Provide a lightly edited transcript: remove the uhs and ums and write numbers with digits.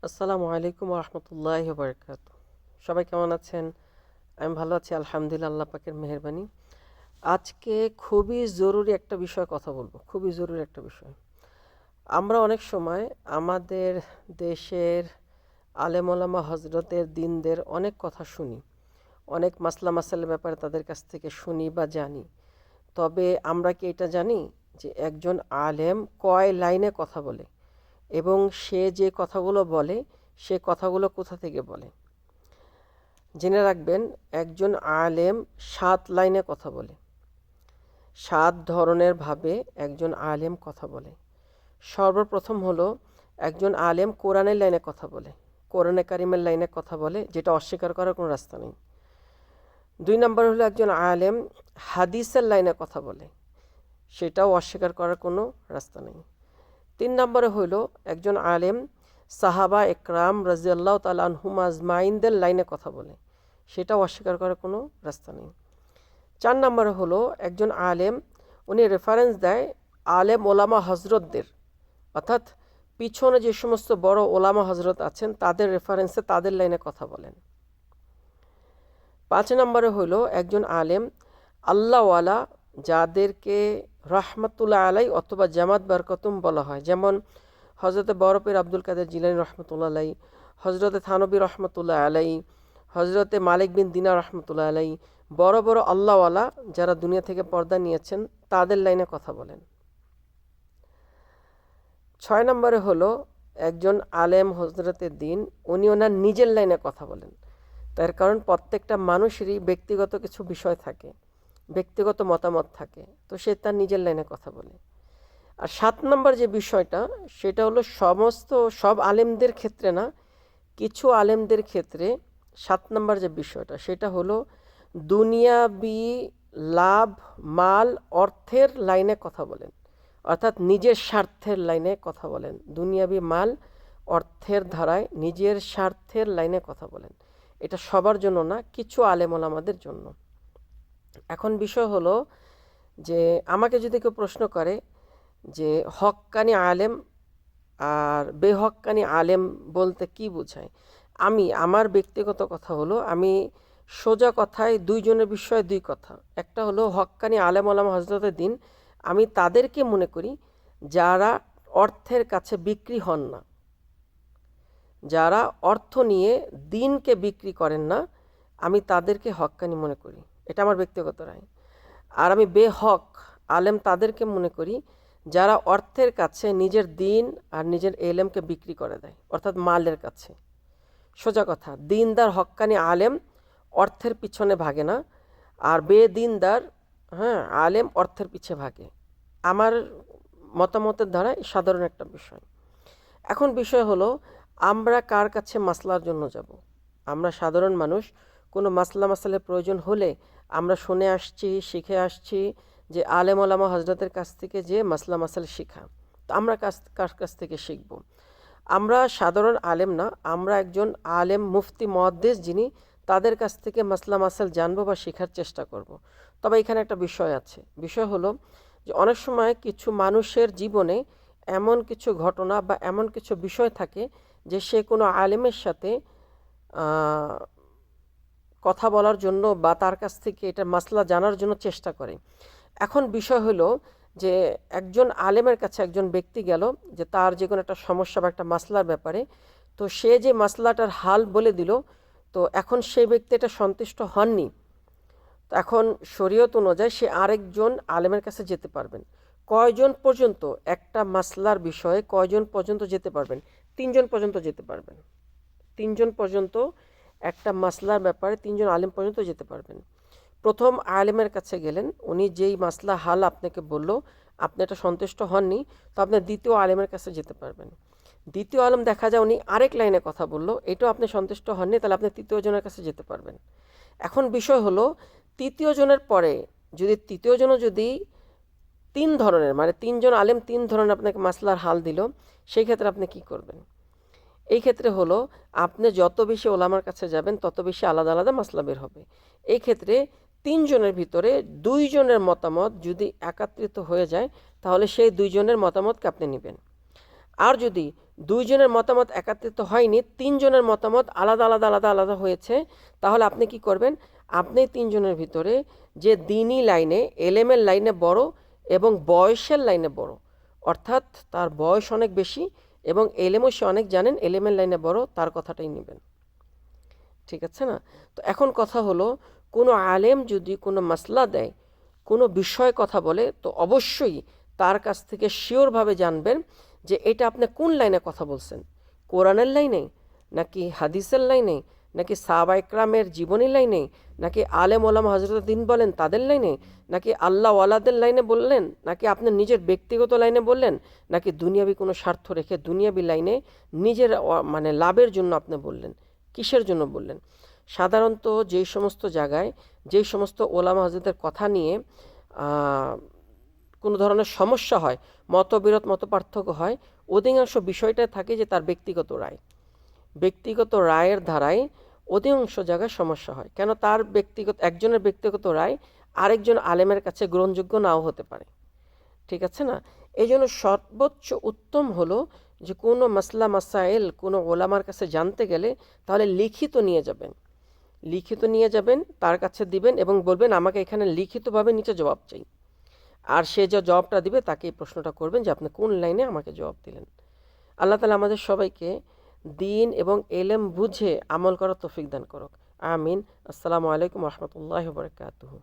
আসসালামু আলাইকুম রহমতুল্লাহি বারাকাতুহু। সবাই কেমন আছেন? আমি ভালো আছি আলহামদুলিল্লাহ, আল্লাহ পাকের মেহেরবানি। আজকে খুবই জরুরি একটা বিষয়ে কথা বলবো, খুবই জরুরি একটা বিষয়। আমরা অনেক সময় আমাদের দেশের আলেম ওলামা হজরতের দিনদের অনেক কথা শুনি, অনেক মাসলা মাসালের ব্যাপারে তাদের কাছ থেকে শুনি বা জানি। তবে আমরা কি এটা জানি যে একজন আলেম কয় লাইনে কথা বলে এবং সে যে কথাগুলো বলে সে কথাগুলো কোথা থেকে বলে? জেনে রাখবেন, একজন আলেম ৭ লাইনে কথা বলে। ৭ ধরনের ভাবে একজন আলেম কথা বলে। সর্বপ্রথম হলো, একজন আলেম কোরআনের লাইনে কথা বলে, কোরআনে কারিমের লাইনে কথা বলে, যেটা অস্বীকার করার কোনো রাস্তা নেই। ২ নম্বর হলো, একজন আলেম হাদিসের লাইনে কথা বলে, সেটাও অস্বীকার করার কোনো রাস্তা নেই। ৩ নম্বরে হইল, একজন আলেম সাহাবা একরাম রাজিয়াল্লাহ তাআলা আনহুম আজমাইনদের লাইনে কথা বলে, সেটাও অস্বীকার করার কোনো রাস্তা নেই। ৪ নম্বরে হলো, একজন আলেম উনি রেফারেন্স দেয় আলেম ওলামা হজরতদের, অর্থাৎ পিছনে যে সমস্ত বড় ওলামা হজরত আছেন তাদের রেফারেন্সে তাদের লাইনে কথা বলেন। ৫ নম্বরে হলো, একজন আলেম আল্লাহওয়ালা, যাদেরকে রহমতুল্লাহ আলাই অথবা জামাত বারকতুম বলা হয়, যেমন হজরতে বরপীর আব্দুল কাদের জিলানী রহমতুল্লাহ আলাই, হজরতে থানবী রহমতুল্লাহ আলাই, হজরতে মালিক বিন দিনার রহমতুল্লাহ আলাই, বড় বড় আল্লাহওয়ালা যারা দুনিয়া থেকে পর্দা নিয়েছেন তাদের লাইনে কথা বলেন। ৬ নম্বরে হলো, একজন আলেম হজরতে দিন উনি ওনার নিজের লাইনে কথা বলেন। তার কারণ প্রত্যেকটা মানুষেরই ব্যক্তিগত কিছু বিষয় থাকে, ব্যক্তিগত মতামত থাকে, তো সে তার নিজের লাইনে কথা বলে। আর ৭ নম্বর যে বিষয়টা, সেটা হলো সব আলেমদের ক্ষেত্রে না, কিছু আলেমদের ক্ষেত্রে ৭ নম্বর যে বিষয়টা, সেটা হলো দুনিয়াবি লাভ, মাল, অর্থের লাইনে কথা বলেন, অর্থাৎ নিজের স্বার্থের লাইনে কথা বলেন। দুনিয়াবি মাল, অর্থের ধারায় নিজের স্বার্থের লাইনে কথা বলেন। এটা সবার জন্য না, কিছু আলেম ওলামাদের জন্য। এখন বিষয় হলো যে আমাকে যদি কেউ প্রশ্ন করে যে হক্কানি আলেম আর বেহক্কানি আলেম বলতে কি বোঝায়, আমার ব্যক্তিগত কথা হলো, আমি সোজা কথায় দুইজনের বিষয়ে দুই কথা। একটা হলো হক্কানি আলেম ওলামা হজরতের দিন, আমি তাদেরকে মনে করি যারা অর্থের কাছে বিক্রি হন না, যারা অর্থ নিয়ে দিনকে বিক্রি করেন না, আমি তাদেরকে হক্কানি মনে করি। এটা আমার ব্যক্তিগত রায়। আর আমি বেহক আলেম তাদেরকে মনে করি যারা অর্থের কাছে নিজের দিন আর নিজের এলেমকে বিক্রি করে দেয়, অর্থাৎ মালের কাছে। সোজা কথা, দিনদার হক্কানি আলেম অর্থের পিছনে ভাগে না, আর বেদিনদার আলেম অর্থের পিছে ভাগে। আমার মতামতের দ্বারা সাধারণ একটা বিষয়। এখন বিষয় হলো, আমরা কার কাছে মাসলার জন্য যাব? আমরা সাধারণ মানুষ, কোনো মাসালের প্রয়োজন হলে আমরা শুনে আসছি, শিখে আসছি যে আলেম ওলামা হজরতের কাছ থেকে যে মাসাল শিখা। তো আমরা কার কাছ থেকে শিখব? আমরা সাধারণ আলেম না, আমরা একজন আলেম মুফতি মুহাদ্দিস যিনি, তাদের কাছ থেকে মাসাল জানবো বা শেখার চেষ্টা করব। তবে এখানে একটা বিষয় আছে। বিষয় হলো যে অনেক সময় কিছু মানুষের জীবনে এমন কিছু ঘটনা বা এমন কিছু বিষয় থাকে যে সে কোনো আলেমের সাথে কথা বলার জন্য বা তার কাছ থেকে এটা মাসলা জানার জন্য চেষ্টা করে। এখন বিষয় হলো যে একজন আলেমের কাছে একজন ব্যক্তি গেল যে তার যে কোনো একটা সমস্যা বা একটা মাসলার ব্যাপারে, তো সে যে মাসলাটার হাল বলে দিল, তো এখন সেই ব্যক্তি এটা সন্তুষ্ট হননি। তো এখন শরীয়ত অনুযায়ী সে আরেকজন আলেমের কাছে যেতে পারবেন। কয়জন পর্যন্ত একটা মাসলার বিষয়ে কয়জন পর্যন্ত যেতে পারবেন? ৩ জন পর্যন্ত যেতে পারবেন। ৩ জন পর্যন্ত একটা মাসলার ব্যাপারে ৩ জন আলেম পর্যন্ত যেতে পারবেন। প্রথম আলেমের কাছে গেলেন, উনি যেই মাসলা হাল আপনাকে বলল, আপনি এটা সন্তুষ্ট হননি, তো আপনি দ্বিতীয় আলেমের কাছে যেতে পারবেন। দ্বিতীয় আলেম দেখা যায় উনি আরেক লাইনে কথা বললো, এটাও আপনি সন্তুষ্ট হননি, তাহলে আপনি তৃতীয় জনের কাছে যেতে পারবেন। এখন বিষয় হলো, তৃতীয় জনের পরে তৃতীয় জনও যদি ৩ ধরনের, মানে ৩ জন আলেম ৩ ধরনের আপনাকে মাসলার হাল দিল, সেই ক্ষেত্রে আপনি কি করবেন? এই ক্ষেত্রে হলো, আপনি যত বেশি ওলামার কাছে যাবেন তত বেশি আলাদা আলাদা মাসলা বের হবে। এই ক্ষেত্রে ৩ জনের ভিতরে ২ জনের মতামত যদি একত্রিত হয়ে যায়, তাহলে সেই ২ জনের মতামতকে আপনি নেবেন। আর যদি দুইজনের মতামত একাত্রিত হয়নি, তিনজনের মতামত আলাদা আলাদা আলাদা আলাদা হয়েছে, তাহলে আপনি কি করবেন? আপনি তিনজনের ভিতরে যে দিনই লাইনে, এলেমের লাইনে বড় এবং বয়সের লাইনে বড়, অর্থাৎ তার বয়স অনেক বেশি এবং এলেমও সে অনেক জানেন, এলেমের লাইনে বড়, তার কথাটাই নেবেন। ঠিক আছে না? তো এখন কথা হলো, কোনো আলেম যদি কোনো মাসলা দেয়, কোনো বিষয় কথা বলে, তো অবশ্যই তার কাছ থেকে শিওরভাবে জানবেন যে এটা আপনি কোন লাইনে কথা বলছেন, কোরআনের লাইনে নাকি হাদিসের লাইনে নাকি সাহাবা ইকরামের জীবনী লাইনে নাকি আলেম ওলামা হযরত দিন বলেন তাদের লাইনে নাকি আল্লাহ ওয়ালাদের লাইনে বললেন নাকি আপনি নিজের ব্যক্তিগত লাইনে বললেন নাকি দুনিয়াবি কোনো স্বার্থ রেখে দুনিয়াবি লাইনে নিজের মানে লাভের জন্য আপনি বললেন, কিসের জন্য বললেন? সাধারণত যেই সমস্ত জায়গায় যেই সমস্ত ওলামা হযরতের কথা নিয়ে কোনো ধরনের সমস্যা হয়, মতবিরোধ মতপার্থক্য হয়, অধিকাংশ বিষয়টা থাকে যে তার ব্যক্তিগত রায়, ব্যক্তিগত রায়ের ধারায় অধিকাংশ জায়গায় সমস্যা হয়। কেন? তার ব্যক্তিগত, একজনের ব্যক্তিগত রায় আরেকজন আলেমের কাছে গ্রহণযোগ্য নাও হতে পারে। ঠিক আছে না? এই জন্য সর্বোচ্চ উত্তম হলো যে কোনো মাসলা মাসাইল কোনো ওলামার কাছে জানতে গেলে তাহলে লিখিত নিয়ে যাবেন, লিখিত নিয়ে যাবেন, তার কাছে দিবেন এবং বলবেন আমাকে এখানে লিখিতভাবে নিচে জবাব চাই। আর সে যে জবাবটা দিবে তাকে এই প্রশ্নটা করবেন যে আপনি কোন লাইনে আমাকে জবাব দিলেন। আল্লাহ তাআলা আমাদের সবাইকে দিন এবং এলেম বুঝে আমল করার তৌফিক দান করুক। আমিন। আসসালামু আলাইকুম ওয়া রাহমাতুল্লাহি ওয়া বারাকাতুহু।